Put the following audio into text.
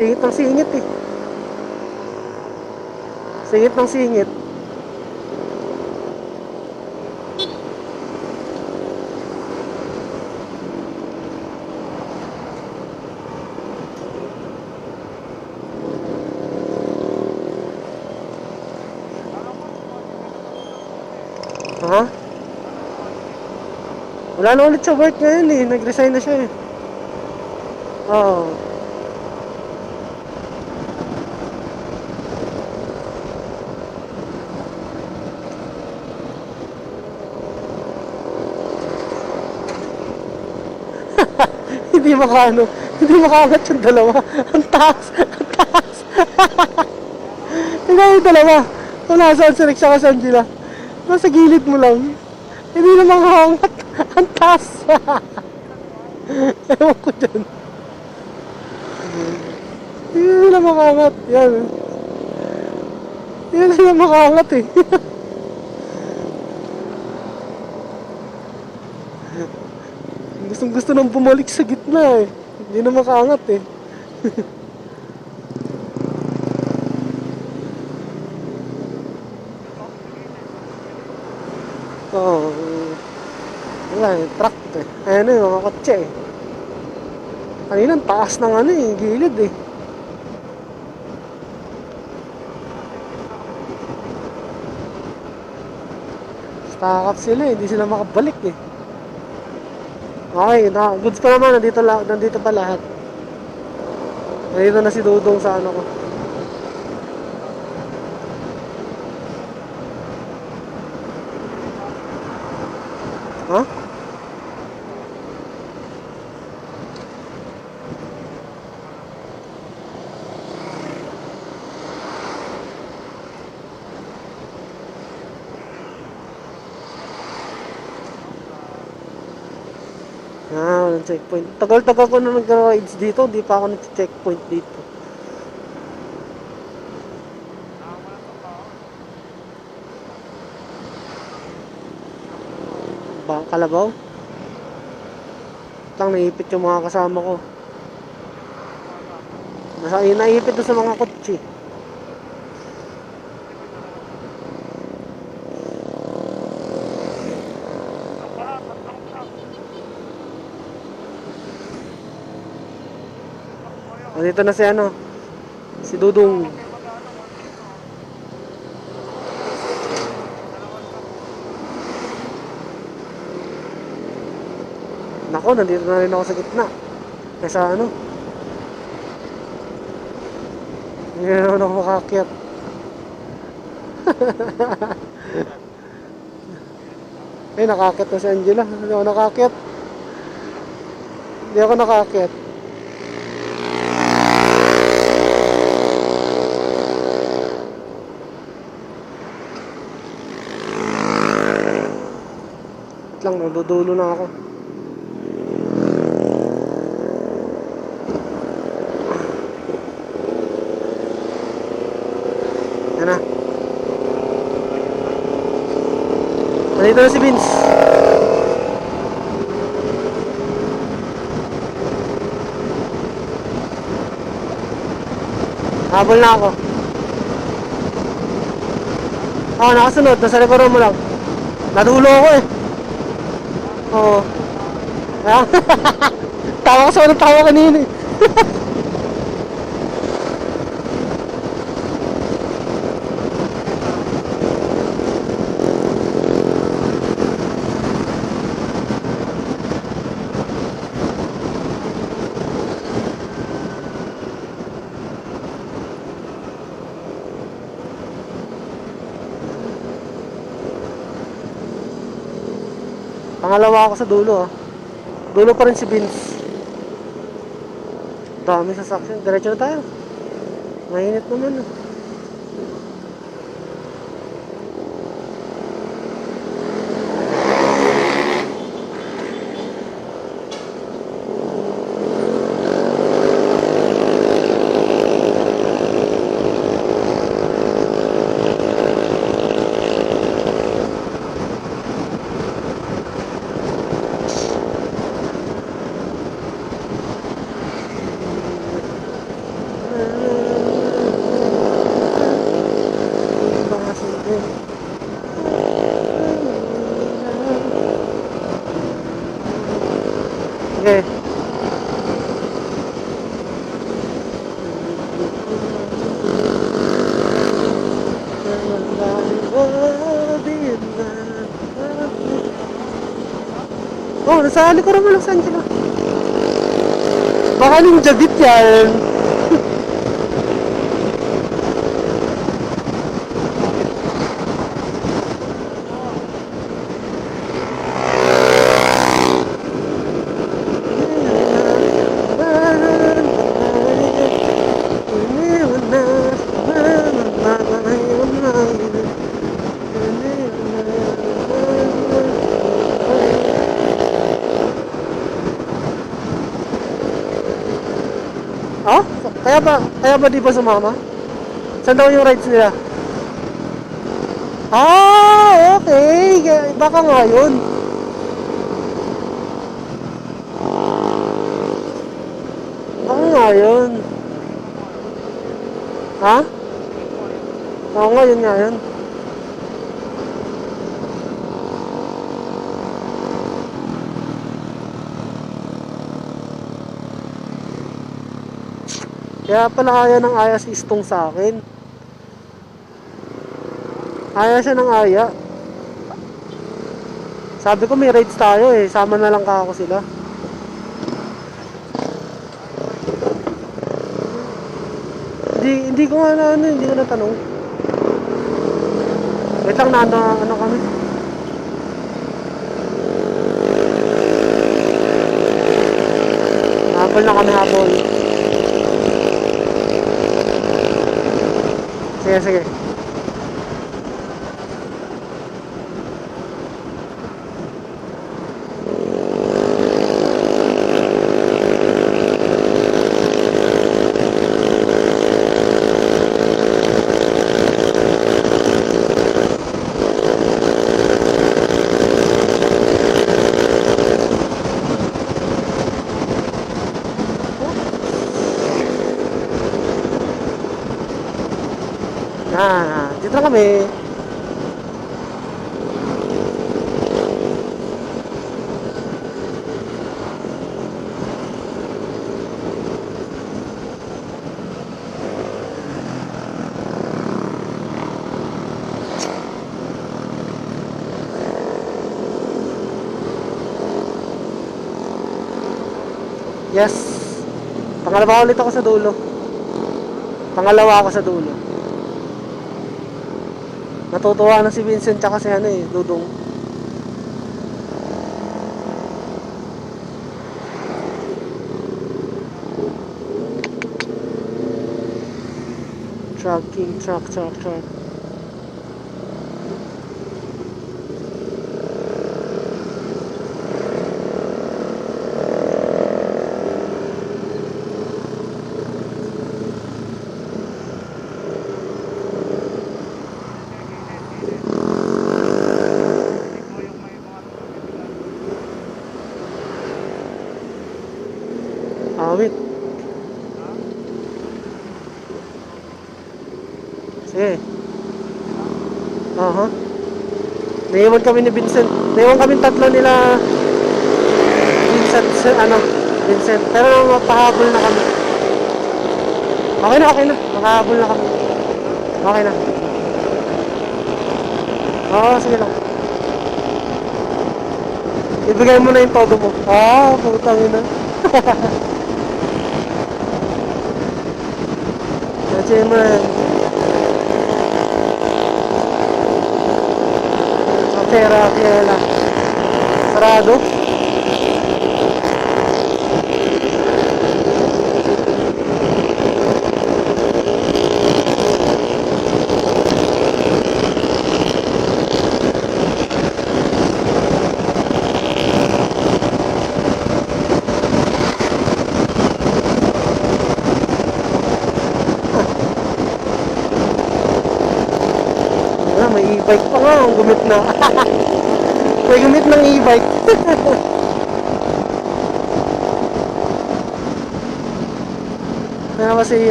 Singit ng singit eh. Singit ng singit. Ha? Wala na ulit sa work ngayon eh. Nag-resign na siya eh. Oo. Hindi makaano. Hindi makaangat yung dalawa. Ang taas. Ang taas. Hindi yung dalawa. Kung nasaan si Rex saka si Angela. Nasa gilid mo lang. Hindi na makaangat. Ang taas. Ewan ko dyan. Hindi na makaangat. Yan. Hindi na makaangat eh. Gustong gusto nang bumalik sa gitna eh. Hindi na makaangat eh. Oo. Wala eh, truck eh. Ayan eh, mga kotse eh. Kanina, taas ng ano eh, gilid eh. Stakap sila eh, hindi sila makabalik eh. Okay, goods pa naman, nandito pa lahat. Nandito na si Dudong sa ano ko. Ha? Walang checkpoint. Tagal-tagal ko na nag-rides dito, hindi pa ako nag-checkpoint dito. Kalabaw? Lang naipit yung mga kasama ko. Naipit doon sa mga kotse. Nandito na si ano, si Dudong. Nako, nandito na rin ako sa gitna. Kesa ano, hindi na naman ako makakyat. Eh, nakakyat na si Angela. Hindi ako nakakyat. Hindi ako nakakyat. Wait lang, nadudulo na ako. Yan na. Nandito na si Vince. Habol na ako. Nakasunod. Nasa likuran mo lang. Nadulo ako eh. Oo. Tawa ko sa walang tawa kanina eh. Pangalawa ako sa dulo ah. Dulo pa rin si Vince. Dami sasakyan. Diretso na tayo. Mainit naman ah. Oh, nasa likuran mo lang sa Angela. Baka ninja beat yan. Ah? Kaya ba di ba sumama? Saan daw yung rides nila? Ah, okay. Baka nga yun. Baka nga yun. Ha? Oo nga, yun nga yun. Kaya pala aya ng aya si Istong sa akin. Aya siya ng aya. Sabi ko may rides tayo eh. Sama na lang ka ako sila. Hindi ko nga na ano, hindi ko na tanong. Wait lang na ano kami. Habol na kami habol. Sige. Dito na kami. Yes. Pangalawa ulit ako sa dulo. Pangalawa ako sa dulo. Natutuwa na si Vincent tsaka si Dudong. Truck. Wait. Sige. Naiwan kami ni Vincent. Naiwan kami tatlo nila Vincent. Pero mapahabol na kami. Okay na. Makahabol na kami. Okay na. Oo, sige lang. Ibigay mo na yung todo mo. Putang ina. Kasi mo na yan. Sa pera, kaya sarado. May e-bike pa nga, gumit na. May gumit ng e-bike. Kaya kasi